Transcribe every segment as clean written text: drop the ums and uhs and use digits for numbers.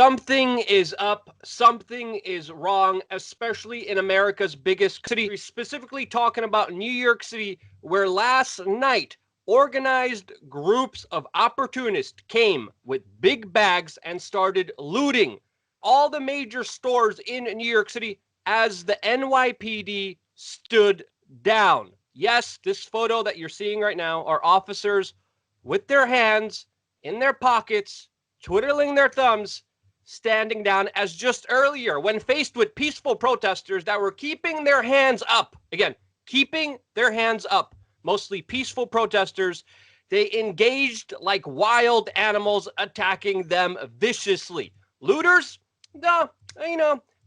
Something is up, something is wrong, especially in America's biggest city, specifically talking about New York City, where last night organized groups of opportunists came with big bags and started looting all the major stores in New York City as the NYPD stood down. Yes, this photo that you're seeing right now are officers with their hands in their pockets, twiddling their thumbs, standing down, as just earlier when faced with peaceful protesters that were keeping their hands up. Again, keeping their hands up, mostly peaceful protesters. They engaged like wild animals, attacking them viciously. Looters? No,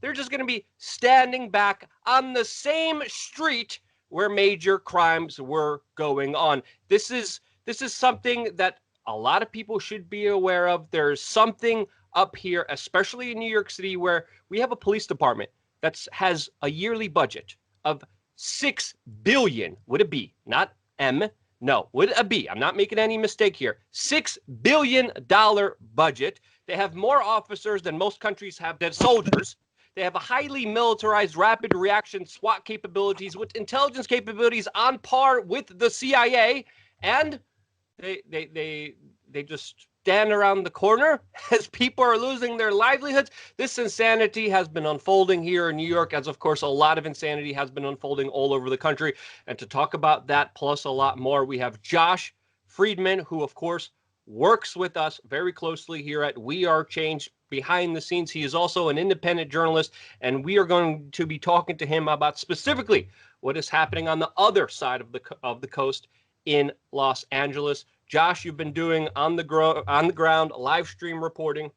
they're just going to be standing back on the same street where major crimes were going on. This is something that a lot of people should be aware of. There's something up here, especially in New York City, where we have a police department that has a yearly budget of $6 billion. Would it be? Not M. No, would it be? I'm not making any mistake here. $6 billion budget. They have more officers than most countries have dead soldiers. They have a highly militarized rapid reaction SWAT capabilities with intelligence capabilities on par with the CIA, and they just stand around the corner as people are losing their livelihoods. This insanity has been unfolding here in New York, as of course a lot of insanity has been unfolding all over the country. And to talk about that plus a lot more, we have Josh Friedman, who of course works with us very closely here at WeAreChange behind the scenes. He is also an independent journalist, and we are going to be talking to him about specifically what is happening on the other side of the coast in Los Angeles. Josh, you've been doing on the ground live stream reporting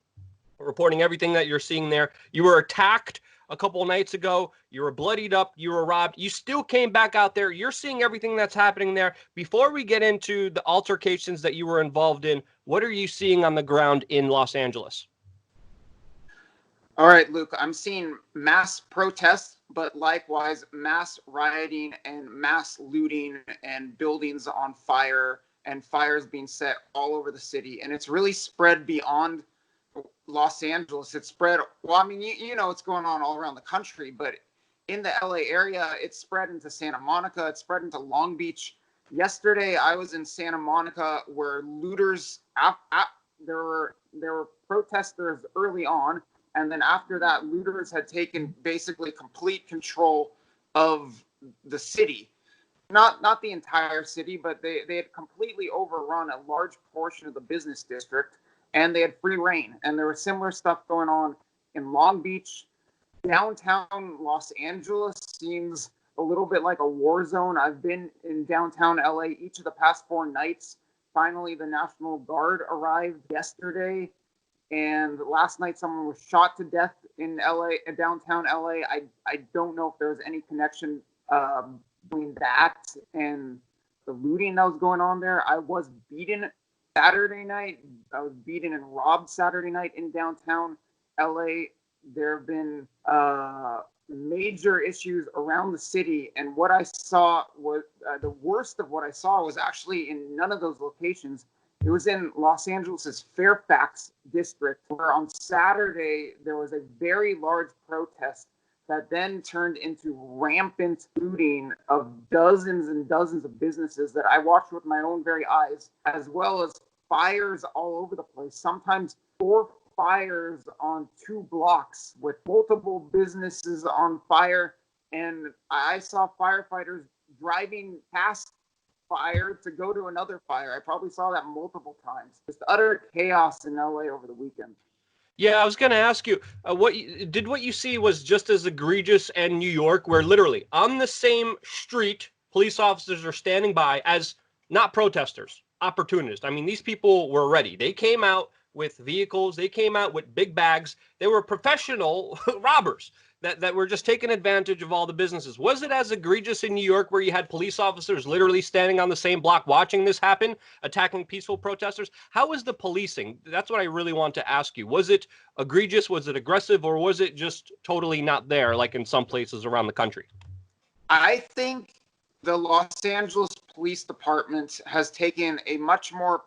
everything that you're seeing there. You were attacked a couple of nights ago. You were bloodied up. You were robbed. You still came back out there. You're seeing everything that's happening there. Before we get into the altercations that you were involved in, what are you seeing on the ground in Los Angeles? All right, Luke, I'm seeing mass protests, but likewise mass rioting and mass looting and buildings on fire and fires being set all over the city. And it's really spread beyond Los Angeles. It's spread, well, I mean, you know what's going on all around the country, but in the LA area, it's spread into Santa Monica, it's spread into Long Beach. Yesterday, I was in Santa Monica where looters, there were protesters early on, and then after that, looters had taken basically complete control of the city. Not the entire city, but they had completely overrun a large portion of the business district, and they had free reign. And there was similar stuff going on in Long Beach. Downtown Los Angeles seems a little bit like a war zone. I've been in downtown LA each of the past 4 nights. Finally, the National Guard arrived yesterday, and last night someone was shot to death in LA, downtown LA. I don't know if there was any connection between that and the looting that was going on there. I was beaten Saturday night. I was beaten and robbed Saturday night in downtown LA. There have been major issues around the city, and what I saw was the worst of what I saw was actually in none of those locations. It was in Los Angeles's Fairfax district, where on Saturday there was a very large protest that then turned into rampant looting of dozens and dozens of businesses that I watched with my own very eyes, as well as fires all over the place. Sometimes 4 fires on 2 blocks with multiple businesses on fire. And I saw firefighters driving past fire to go to another fire. I probably saw that multiple times. Just utter chaos in LA over the weekend. Yeah, I was going to ask you, what you see was just as egregious in New York, where literally on the same street, police officers are standing by as not protesters, opportunists. I mean, these people were ready. They came out with vehicles. They came out with big bags. They were professional robbers that were just taking advantage of all the businesses. Was it as egregious in New York, where you had police officers literally standing on the same block watching this happen, attacking peaceful protesters? How was the policing? That's what I really want to ask you. Was it egregious? Was it aggressive? Or was it just totally not there, like in some places around the country? I think the Los Angeles Police Department has taken a much more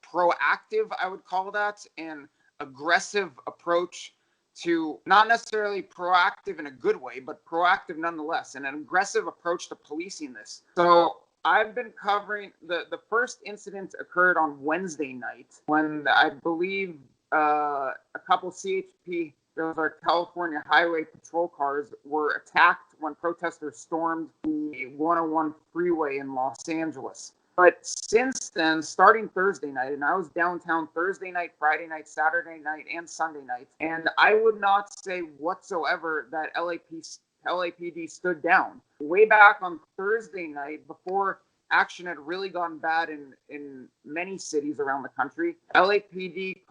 proactive, I would call that, and aggressive approach to, not necessarily proactive in a good way, but proactive nonetheless, and an aggressive approach to policing this. So I've been covering the first incident occurred on Wednesday night when I believe a couple CHP, those are California Highway Patrol cars, were attacked when protesters stormed the 101 freeway in Los Angeles. But since then, starting Thursday night, and I was downtown Thursday night, Friday night, Saturday night, and Sunday night, and I would not say whatsoever that LAPD stood down. Way back on Thursday night, before action had really gotten bad in many cities around the country, LAPD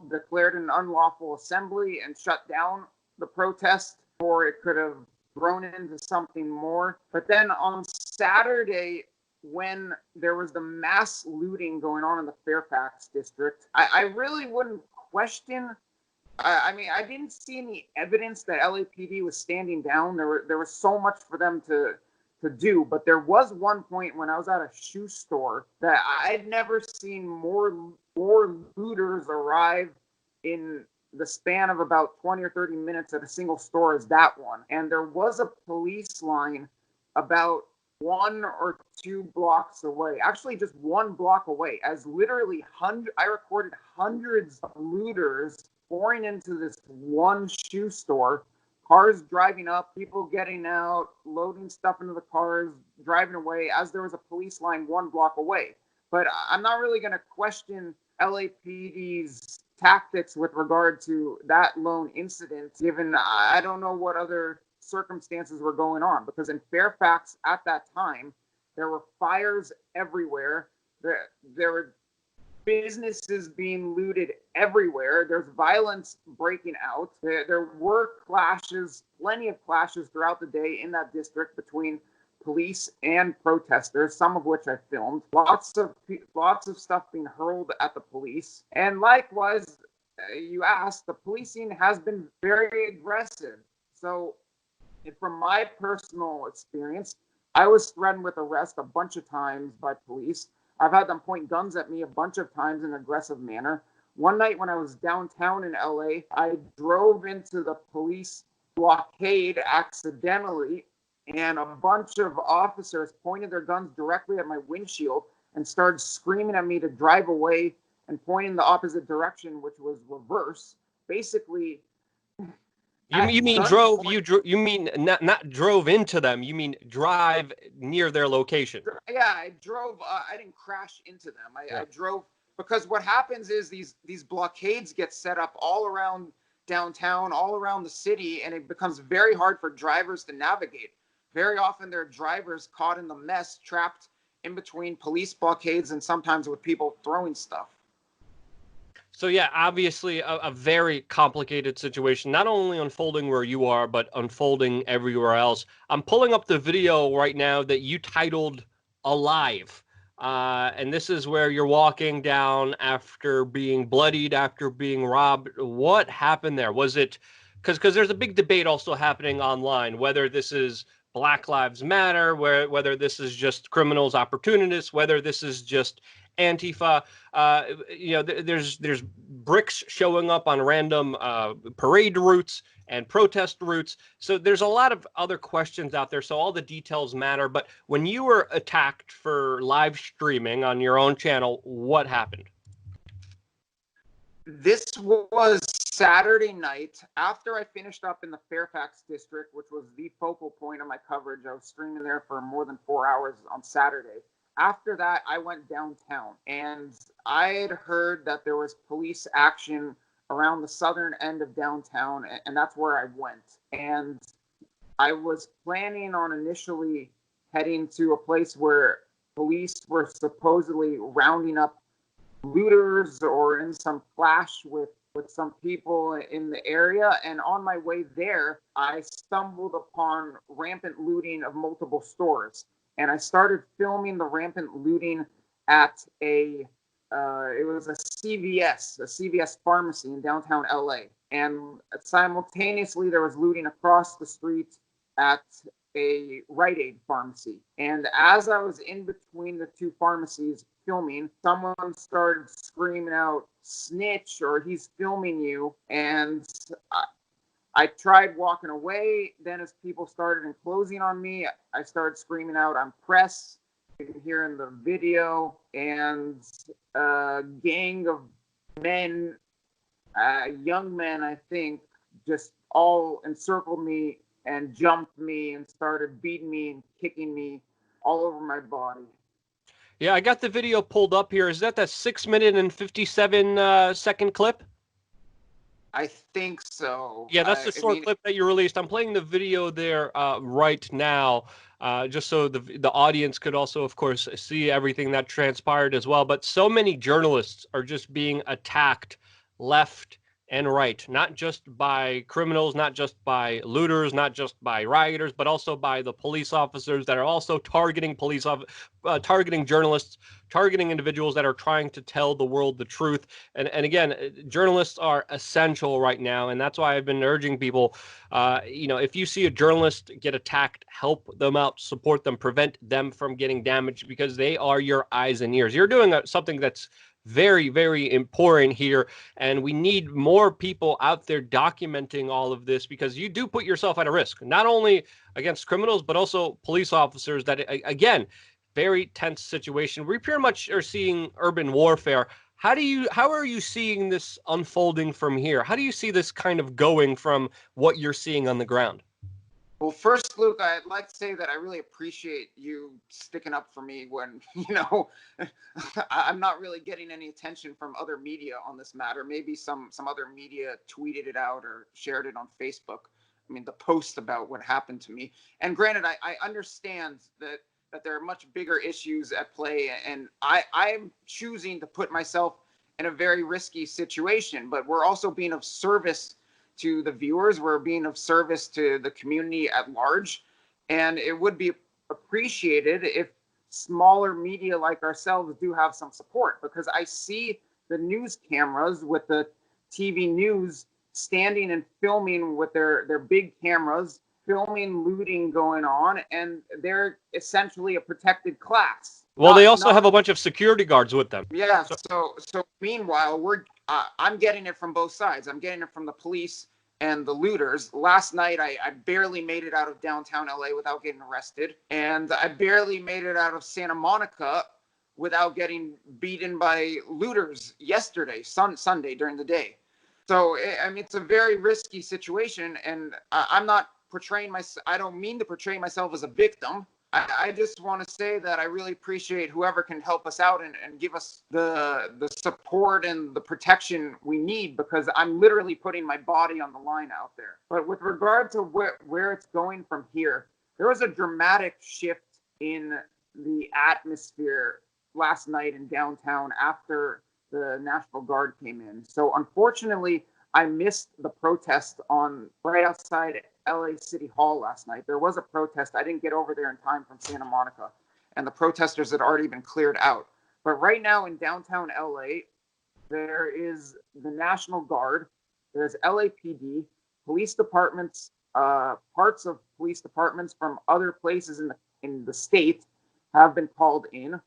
declared an unlawful assembly and shut down the protest before it could have grown into something more. But then on Saturday, when there was the mass looting going on in the Fairfax district, I really wouldn't question. I mean, I didn't see any evidence that LAPD was standing down. There was so much for them to do, but there was one point when I was at a shoe store that I'd never seen more looters arrive in the span of about 20 or 30 minutes at a single store as that one. And there was a police line about 1 or 2 blocks away, actually just 1 block away, as literally I recorded hundreds of looters pouring into this one shoe store, cars driving up, people getting out, loading stuff into the cars, driving away, as there was a police line 1 block away. But I'm not really going to question LAPD's tactics with regard to that lone incident, given I don't know what other circumstances were going on, because in Fairfax at that time there were fires everywhere, there were businesses being looted everywhere, there's violence breaking out, there were clashes, plenty of clashes throughout the day in that district between police and protesters, some of which I filmed, lots of stuff being hurled at the police. And likewise, you asked, the policing has been very aggressive. So from my personal experience, I was threatened with arrest a bunch of times by police. I've had them point guns at me a bunch of times in an aggressive manner. One night when I was downtown in LA, I drove into the police blockade accidentally, and a bunch of officers pointed their guns directly at my windshield and started screaming at me to drive away and pointing the opposite direction, which was reverse. Basically, You mean drove? You mean not drove into them? You mean drive near their location? Yeah, I drove. I didn't crash into them. I drove, because what happens is these blockades get set up all around downtown, all around the city, and it becomes very hard for drivers to navigate. Very often, there are drivers caught in the mess, trapped in between police blockades, and sometimes with people throwing stuff. So yeah, obviously a very complicated situation, not only unfolding where you are, but unfolding everywhere else. I'm pulling up the video right now that you titled "Alive," and this is where you're walking down after being bloodied, after being robbed. What happened there? Was it because there's a big debate also happening online whether this is Black Lives Matter, whether this is just criminals, opportunists, whether this is just Antifa. There's bricks showing up on random parade routes and protest routes. So there's a lot of other questions out there. So all the details matter. But when you were attacked for live streaming on your own channel, what happened? This was Saturday night after I finished up in the Fairfax district, which was the focal point of my coverage. I was streaming there for more than 4 hours on Saturday. After that, I went downtown, and I had heard that there was police action around the southern end of downtown, and that's where I went. And I was planning on initially heading to a place where police were supposedly rounding up looters or in some clash with some people in the area. And on my way there, I stumbled upon rampant looting of multiple stores. And I started filming the rampant looting at it was a CVS pharmacy in downtown LA. And simultaneously, there was looting across the street at a Rite Aid pharmacy. And as I was in between the two pharmacies filming, someone started screaming out, "Snitch," or "He's filming you." And I tried walking away. Then, as people started enclosing on me, I started screaming out, "I'm press." You can hear in the video. And a gang of men, young men, I think, just all encircled me and jumped me and started beating me and kicking me all over my body. Yeah, I got the video pulled up here. Is that 6 minute and 57 second clip? I think so. Yeah, that's the I short mean, clip that you released. I'm playing the video there right now, just so the audience could also, of course, see everything that transpired as well. But so many journalists are just being attacked left and right, not just by criminals, not just by looters, not just by rioters, but also by the police officers that are also targeting targeting journalists, targeting individuals that are trying to tell the world the truth. And again, journalists are essential right now, and that's why I've been urging people, if you see a journalist get attacked, help them out, support them, prevent them from getting damaged, because they are your eyes and ears. You're doing something that's very, very important here, and we need more people out there documenting all of this, because you do put yourself at a risk, not only against criminals, but also police officers that, again, very tense situation. We pretty much are seeing urban warfare. How are you seeing this unfolding from here? How do you see this kind of going from what you're seeing on the ground? well, first, Luke, I'd like to say that I really appreciate you sticking up for me when, I'm not really getting any attention from other media on this matter. Maybe some other media tweeted it out or shared it on Facebook. I mean, the post about what happened to me. And granted, I understand that there are much bigger issues at play, and I'm choosing to put myself in a very risky situation, but we're also being of service to the viewers. We're being of service to the community at large. And it would be appreciated if smaller media like ourselves do have some support, because I see the news cameras with the TV news standing and filming with their big cameras, filming looting going on, and they're essentially a protected class. Well, they also have a bunch of security guards with them. Yeah. So meanwhile, I'm getting it from both sides. I'm getting it from the police and the looters. Last night, I barely made it out of downtown LA without getting arrested, and I barely made it out of Santa Monica without getting beaten by looters yesterday, Sunday during the day. So I mean, it's a very risky situation, and I'm not portraying myself. I don't mean to portray myself as a victim. I just want to say that I really appreciate whoever can help us out and give us the support and the protection we need, because I'm literally putting my body on the line out there. But with regard to where it's going from here, there was a dramatic shift in the atmosphere last night in downtown after the National Guard came in. So unfortunately, I missed the protest on right outside LA City Hall last night. There was a protest. I didn't get over there in time from Santa Monica, and the protesters had already been cleared out. But right now in downtown LA, there is the National Guard, there's LAPD, police departments, parts of police departments from other places in the state have been called in.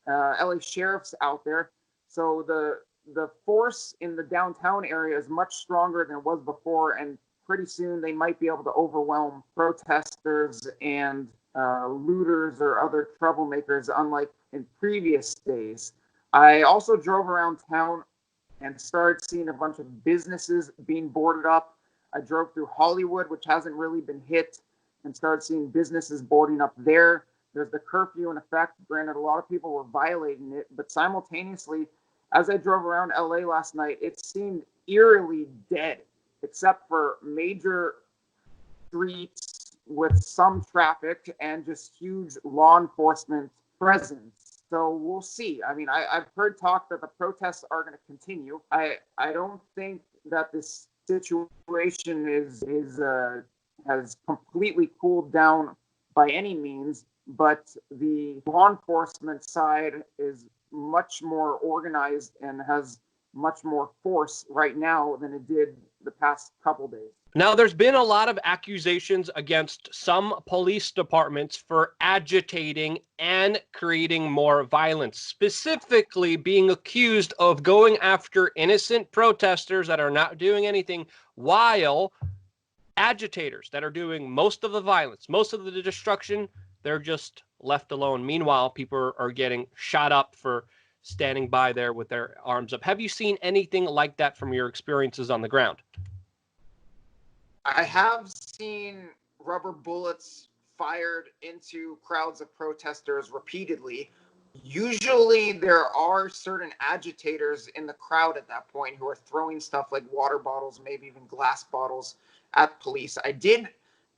LA sheriff's out there. So the force in the downtown area is much stronger than it was before, and pretty soon they might be able to overwhelm protesters and looters or other troublemakers, unlike in previous days. I also drove around town and started seeing a bunch of businesses being boarded up. I drove through Hollywood, which hasn't really been hit, and started seeing businesses boarding up there. There's the curfew in effect. Granted, a lot of people were violating it, but simultaneously, as I drove around LA last night, it seemed eerily dead, except for major streets with some traffic and just huge law enforcement presence. So we'll see. I mean, I've heard talk that the protests are going to continue. I don't think that this situation has completely cooled down by any means, but the law enforcement side is much more organized and has much more force right now than it did the past couple days. Now, there's been a lot of accusations against some police departments for agitating and creating more violence, specifically being accused of going after innocent protesters that are not doing anything, while agitators that are doing most of the violence, most of the destruction, they're just left alone. Meanwhile, people are getting shot up for standing by there with their arms up. Have you seen anything like that from your experiences on the ground? I have seen rubber bullets fired into crowds of protesters repeatedly. Usually, there are certain agitators in the crowd at that point who are throwing stuff like water bottles, maybe even glass bottles at police. I did,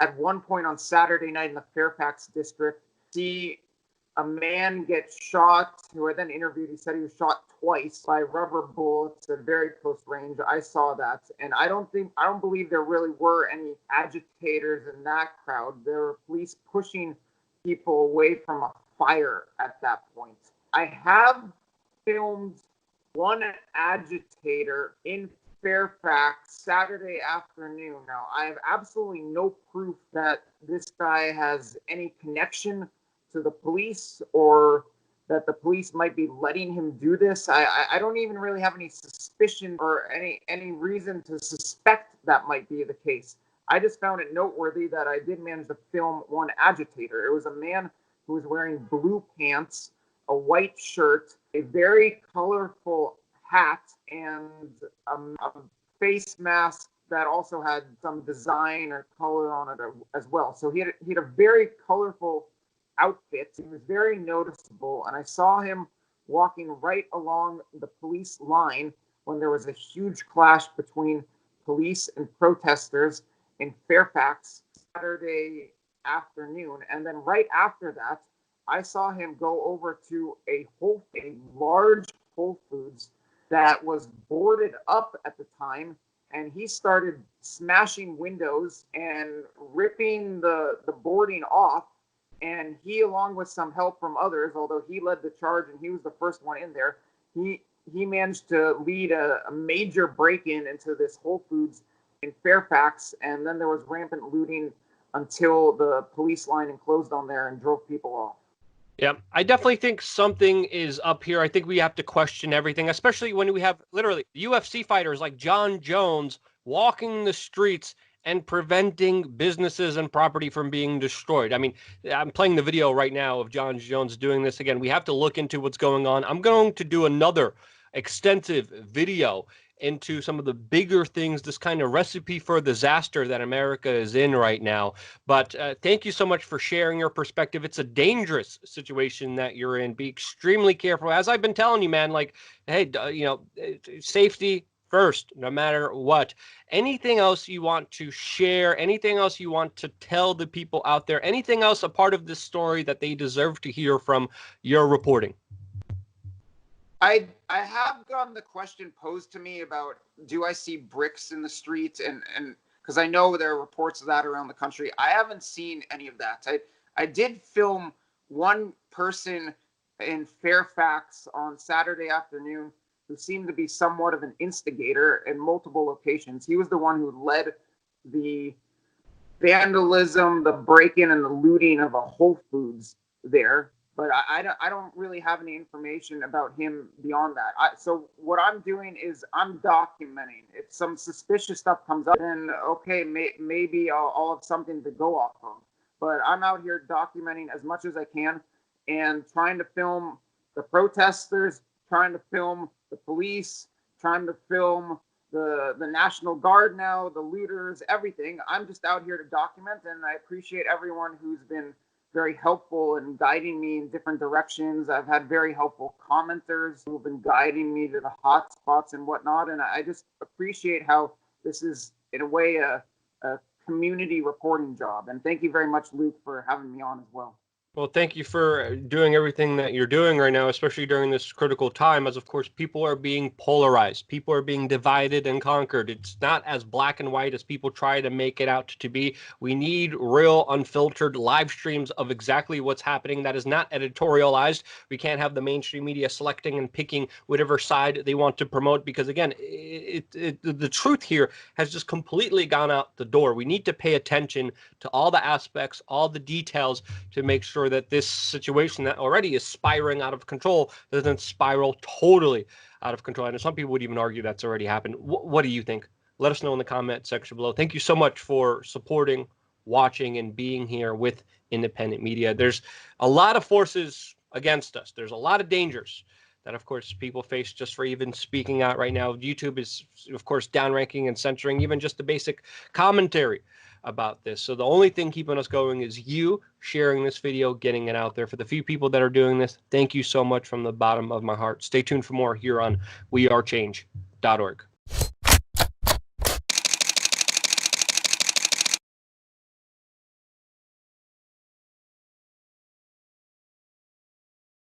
at one point on Saturday night in the Fairfax district, see a man get shot, who I then interviewed. He said he was shot twice by rubber bullets at very close range. I saw that, and I don't believe there really were any agitators in that crowd. There were police pushing people away from a fire at that point. I have filmed one agitator in Fairfax Saturday afternoon. Now, I have absolutely no proof that this guy has any connection to the police, or that the police might be letting him do this. I don't even really have any suspicion or any reason to suspect that might be the case. I just found it noteworthy that I did manage to film one agitator. It was a man who was wearing blue pants, a white shirt, a very colorful hat, and a face mask that also had some design or color on it as well. So he had a very colorful outfit. He was very noticeable, and I saw him walking right along the police line when there was a huge clash between police and protesters in Fairfax Saturday afternoon. And then right after that, I saw him go over to a large Whole Foods that was boarded up at the time, and he started smashing windows and ripping the boarding off. And he, along with some help from others, although he led the charge and he was the first one in there, he managed to lead a major break-in into this Whole Foods in Fairfax. And then there was rampant looting until the police line enclosed on there and drove people off. Yeah, I definitely think something is up here. I think we have to question everything, especially when we have literally UFC fighters like John Jones walking the streets and preventing businesses and property from being destroyed. I mean, I'm playing the video right now of John Jones doing this again. We have to look into what's going on. I'm going to do another extensive video into some of the bigger things, this kind of recipe for disaster that America is in right now. But thank you so much for sharing your perspective. It's a dangerous situation that you're in. Be extremely careful. As I've been telling you, man, like, hey, safety first, no matter what. Anything else you want to share? Anything else you want to tell the people out there? Anything else a part of this story that they deserve to hear from your reporting? I have gotten the question posed to me about, do I see bricks in the streets, and because I know there are reports of that around the country. I haven't seen any of that. I did film one person in Fairfax on Saturday afternoon who seemed to be somewhat of an instigator in multiple locations. He was the one who led the vandalism, the break-in, and the looting of a Whole Foods there. But I don't really have any information about him beyond that. So what I'm doing is I'm documenting. If some suspicious stuff comes up, then okay, maybe I'll have something to go off of. But I'm out here documenting as much as I can and trying to film the protesters, trying to film the police, trying to film the National Guard now, the looters, everything. I'm just out here to document, and I appreciate everyone who's been very helpful in guiding me in different directions. I've had very helpful commenters who've been guiding me to the hot spots and whatnot. And I just appreciate how this is, in a way, a community reporting job. And thank you very much, Luke, for having me on as well. Well, thank you for doing everything that you're doing right now, especially during this critical time, as of course people are being polarized. People are being divided and conquered. It's not as black and white as people try to make it out to be. We need real, unfiltered live streams of exactly what's happening that is not editorialized. We can't have the mainstream media selecting and picking whatever side they want to promote because, again, the truth here has just completely gone out the door. We need to pay attention to all the aspects, all the details to make sure that this situation that already is spiraling out of control doesn't spiral totally out of control. And some people would even argue that's already happened. What do you think? Let us know in the comment section below. Thank you so much for supporting, watching, and being here with independent media. There's a lot of forces against us. There's a lot of dangers that, of course, people face just for even speaking out right now. YouTube is, of course, downranking and censoring even just the basic commentary about this. So the only thing keeping us going is you sharing this video, getting it out there. For the few people that are doing this, thank you so much from the bottom of my heart. Stay tuned for more here on WeAreChange.org.